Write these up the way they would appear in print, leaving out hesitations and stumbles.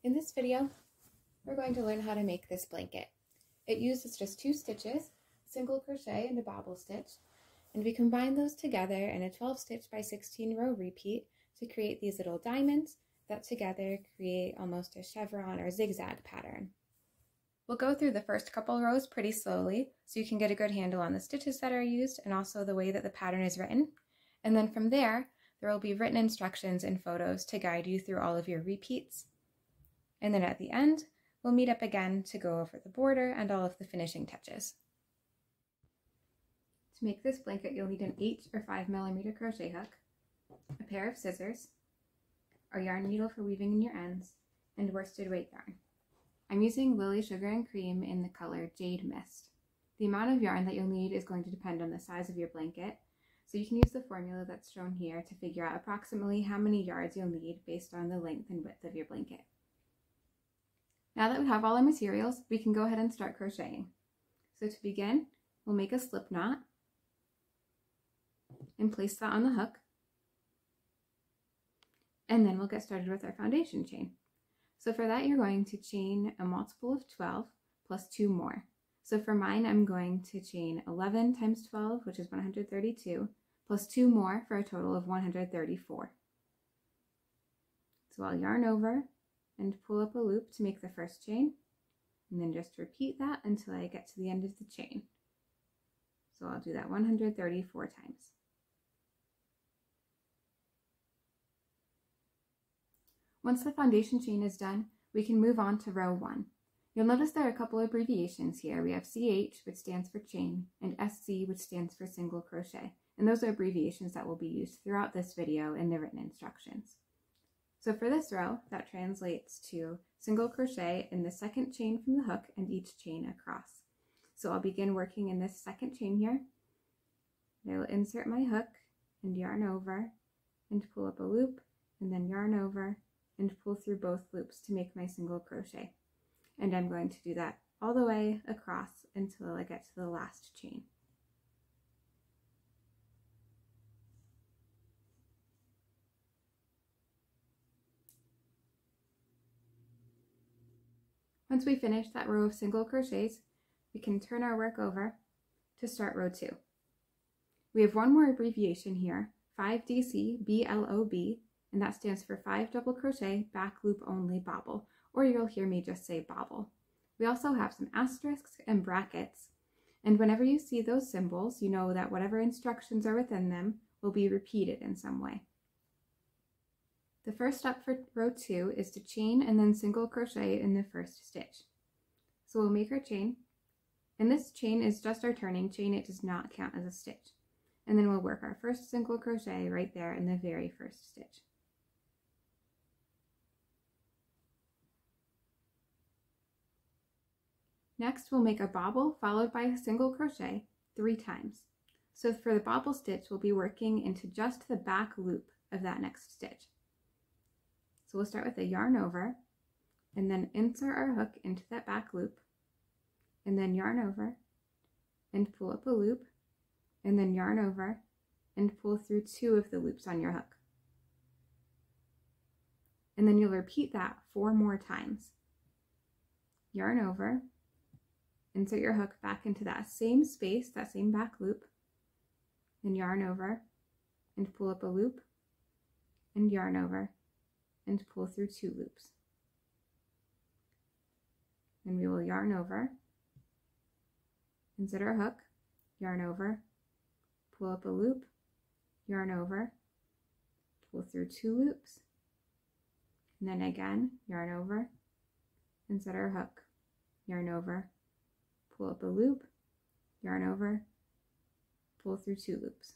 In this video, we're going to learn how to make this blanket. It uses just 2 stitches, single crochet and a bobble stitch, and we combine those together in a 12 stitch by 16 row repeat to create these little diamonds that together create almost a chevron or zigzag pattern. We'll go through the first couple rows pretty slowly so you can get a good handle on the stitches that are used and also the way that the pattern is written. And then from there will be written instructions and photos to guide you through all of your repeats. And then at the end, we'll meet up again to go over the border and all of the finishing touches. To make this blanket, you'll need an 8 or 5mm crochet hook, a pair of scissors, a yarn needle for weaving in your ends, and worsted weight yarn. I'm using Lily Sugar and Cream in the color Jade Mist. The amount of yarn that you'll need is going to depend on the size of your blanket, so you can use the formula that's shown here to figure out approximately how many yards you'll need based on the length and width of your blanket. Now that we have all our materials, we can go ahead and start crocheting. So to begin, we'll make a slip knot and place that on the hook. And then we'll get started with our foundation chain. So for that, you're going to chain a multiple of 12 plus 2 more. So for mine, I'm going to chain 11 times 12, which is 132, plus 2 more for a total of 134. So I'll yarn over and pull up a loop to make the first chain, and then just repeat that until I get to the end of the chain. So I'll do that 134 times. Once the foundation chain is done, we can move on to row 1. You'll notice there are a couple of abbreviations here. We have CH, which stands for chain, and SC, which stands for single crochet. And those are abbreviations that will be used throughout this video in the written instructions. So for this row, that translates to single crochet in the second chain from the hook and each chain across. So I'll begin working in this second chain here. I will insert my hook and yarn over and pull up a loop, and then yarn over and pull through both loops to make my single crochet. And I'm going to do that all the way across until I get to the last chain. Once we finish that row of single crochets, we can turn our work over to start row 2. We have one more abbreviation here, 5DC BLOB, and that stands for 5 double crochet back loop only bobble, or you'll hear me just say bobble. We also have some asterisks and brackets, and whenever you see those symbols, you know that whatever instructions are within them will be repeated in some way. The first step for row 2 is to chain and then single crochet in the first stitch. So we'll make our chain, and this chain is just our turning chain, it does not count as a stitch. And then we'll work our first single crochet right there in the very first stitch. Next, we'll make a bobble followed by a single crochet 3 times. So for the bobble stitch, we'll be working into just the back loop of that next stitch. So we'll start with a yarn over, and then insert our hook into that back loop, and then yarn over, and pull up a loop, and then yarn over, and pull through 2 of the loops on your hook. And then you'll repeat that 4 more times. Yarn over, insert your hook back into that same space, that same back loop, and yarn over, and pull up a loop, and yarn over, and pull through 2 loops. And we will yarn over, insert our hook, yarn over, pull up a loop, yarn over, pull through 2 loops, and then again, yarn over, insert our hook, yarn over, pull up a loop, yarn over, pull through 2 loops.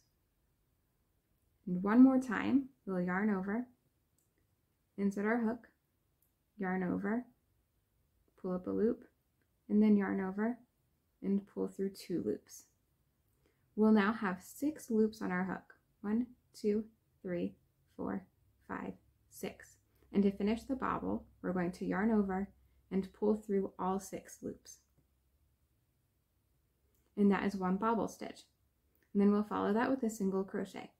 And one more time, we'll yarn over, insert our hook, yarn over, pull up a loop, and then yarn over and pull through 2 loops. We'll now have 6 loops on our hook. 1, 2, 3, 4, 5, 6. And to finish the bobble, we're going to yarn over and pull through all 6 loops. And that is 1 bobble stitch. And then we'll follow that with a single crochet.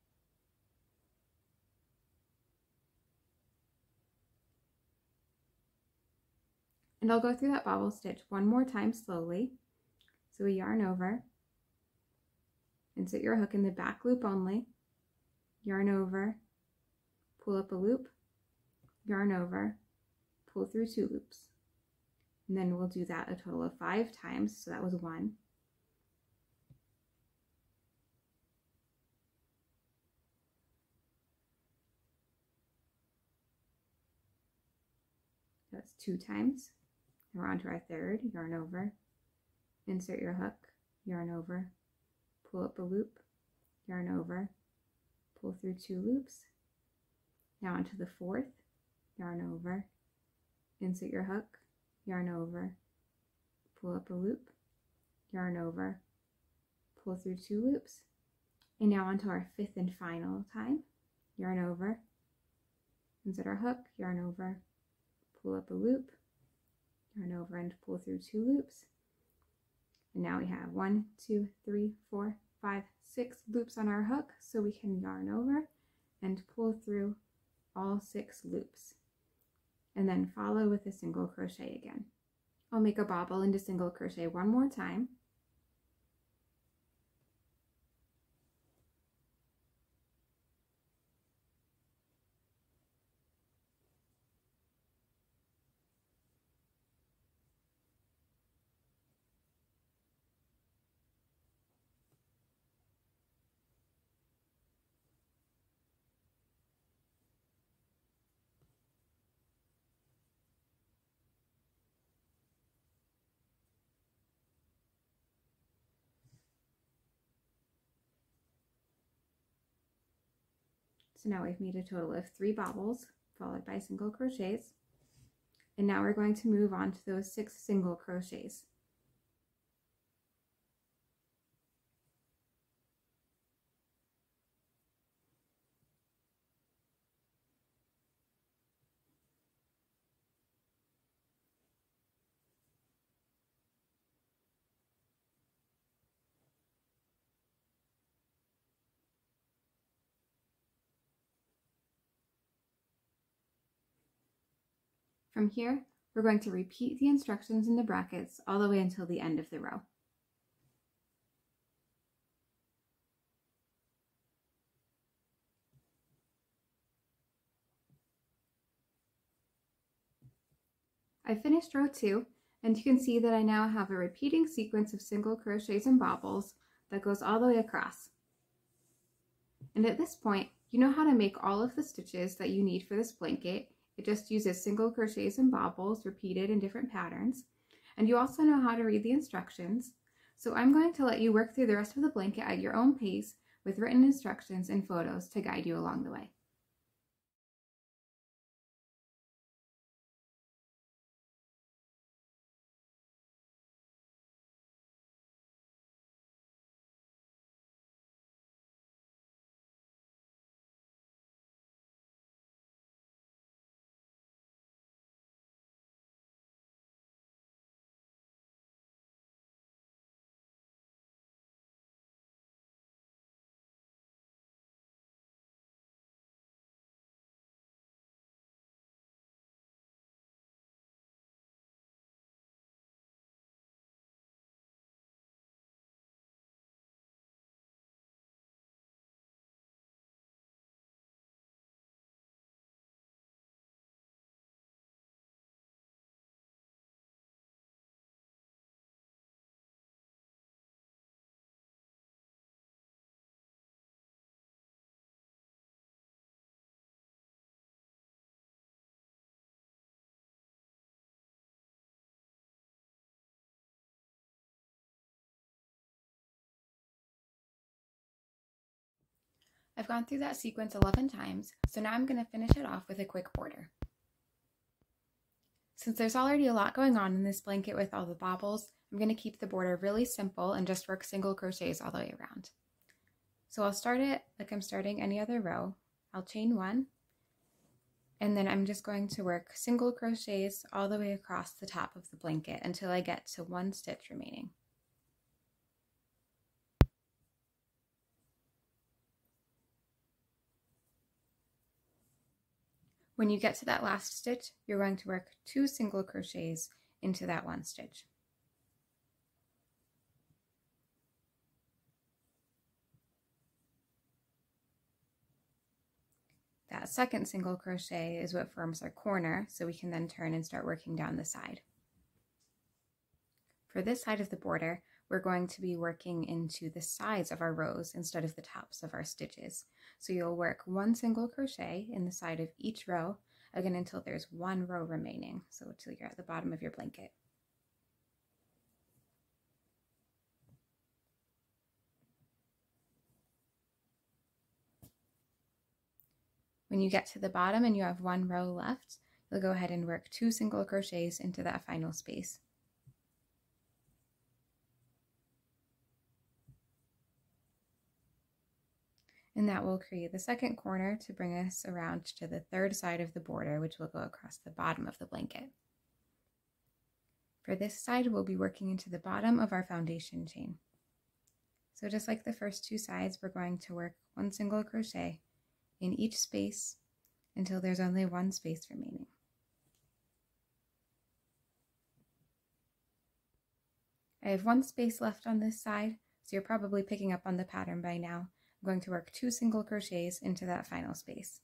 And I'll go through that bobble stitch one more time slowly. So we yarn over, insert your hook in the back loop only, yarn over, pull up a loop, yarn over, pull through 2 loops. And then we'll do that a total of 5 times. So that was 1. That's 2 times. And we're on to our 3rd, yarn over, insert your hook, yarn over, pull up a loop, yarn over, pull through 2 loops. Now onto the 4th, yarn over, insert your hook, yarn over, pull up a loop, yarn over, pull through 2 loops. And now onto our 5th and final time, yarn over, insert our hook, yarn over, pull up a loop, yarn over and pull through 2 loops. And now we have 1, 2, 3, 4, 5, 6 loops on our hook, so we can yarn over and pull through all 6 loops. And then follow with a single crochet again. I'll make a bobble into single crochet one more time. So now we've made a total of 3 bobbles followed by single crochets. And now we're going to move on to those 6 single crochets. From here, we're going to repeat the instructions in the brackets all the way until the end of the row. I finished row 2, and you can see that I now have a repeating sequence of single crochets and bobbles that goes all the way across. And at this point, you know how to make all of the stitches that you need for this blanket. It just uses single crochets and bobbles repeated in different patterns. And you also know how to read the instructions. So I'm going to let you work through the rest of the blanket at your own pace with written instructions and photos to guide you along the way. I've gone through that sequence 11 times, so now I'm going to finish it off with a quick border. Since there's already a lot going on in this blanket with all the bobbles, I'm going to keep the border really simple and just work single crochets all the way around. So I'll start it like I'm starting any other row. I'll chain 1, and then I'm just going to work single crochets all the way across the top of the blanket until I get to 1 stitch remaining. When you get to that last stitch, you're going to work 2 single crochets into that one stitch. That second single crochet is what forms our corner, so we can then turn and start working down the side. For this side of the border, we're going to be working into the sides of our rows instead of the tops of our stitches. So you'll work one single crochet in the side of each row, again until there's one row remaining, so until you're at the bottom of your blanket. When you get to the bottom and you have one row left, you'll go ahead and work 2 single crochets into that final space. And that will create the second corner to bring us around to the third side of the border, which will go across the bottom of the blanket. For this side, we'll be working into the bottom of our foundation chain. So just like the first 2 sides, we're going to work 1 single crochet in each space until there's only 1 space remaining. I have 1 space left on this side, so you're probably picking up on the pattern by now. I'm going to work 2 single crochets into that final space.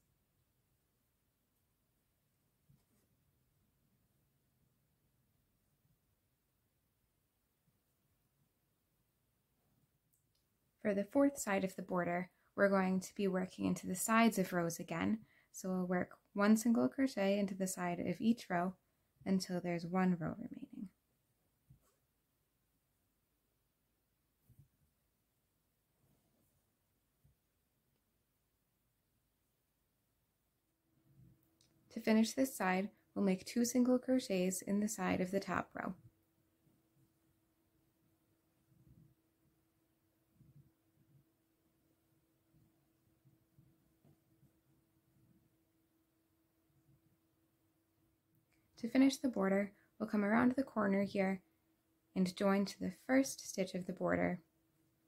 For the fourth side of the border, we're going to be working into the sides of rows again. So we'll work 1 single crochet into the side of each row until there's 1 row remaining. To finish this side, we'll make 2 single crochets in the side of the top row. To finish the border, we'll come around the corner here and join to the first stitch of the border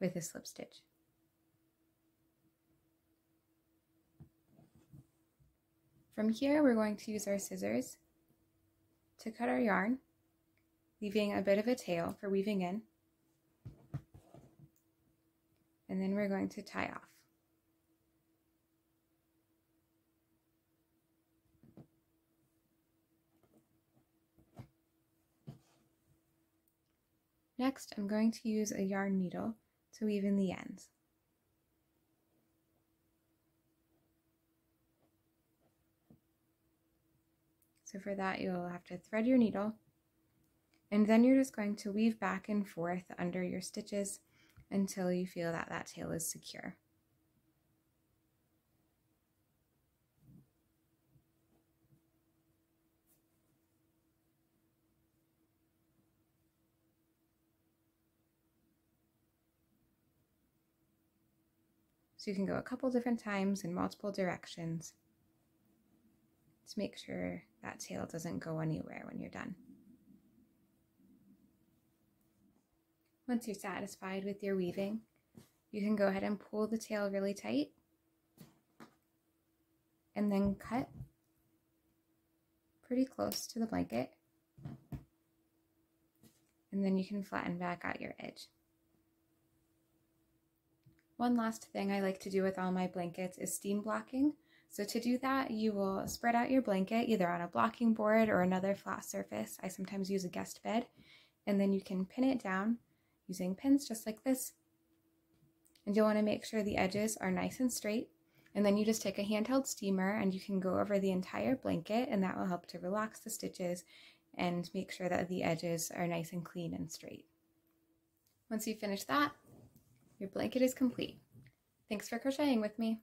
with a slip stitch. From here, we're going to use our scissors to cut our yarn, leaving a bit of a tail for weaving in, and then we're going to tie off. Next, I'm going to use a yarn needle to weave in the ends. So for that, you'll have to thread your needle, and then you're just going to weave back and forth under your stitches until you feel that that tail is secure. So you can go a couple different times in multiple directions to make sure that tail doesn't go anywhere when you're done. Once you're satisfied with your weaving, you can go ahead and pull the tail really tight and then cut pretty close to the blanket, and then you can flatten back out your edge. One last thing I like to do with all my blankets is steam blocking. So to do that, you will spread out your blanket either on a blocking board or another flat surface. I sometimes use a guest bed, and then you can pin it down using pins just like this. And you'll want to make sure the edges are nice and straight. And then you just take a handheld steamer and you can go over the entire blanket, and that will help to relax the stitches and make sure that the edges are nice and clean and straight. Once you finish that, your blanket is complete. Thanks for crocheting with me.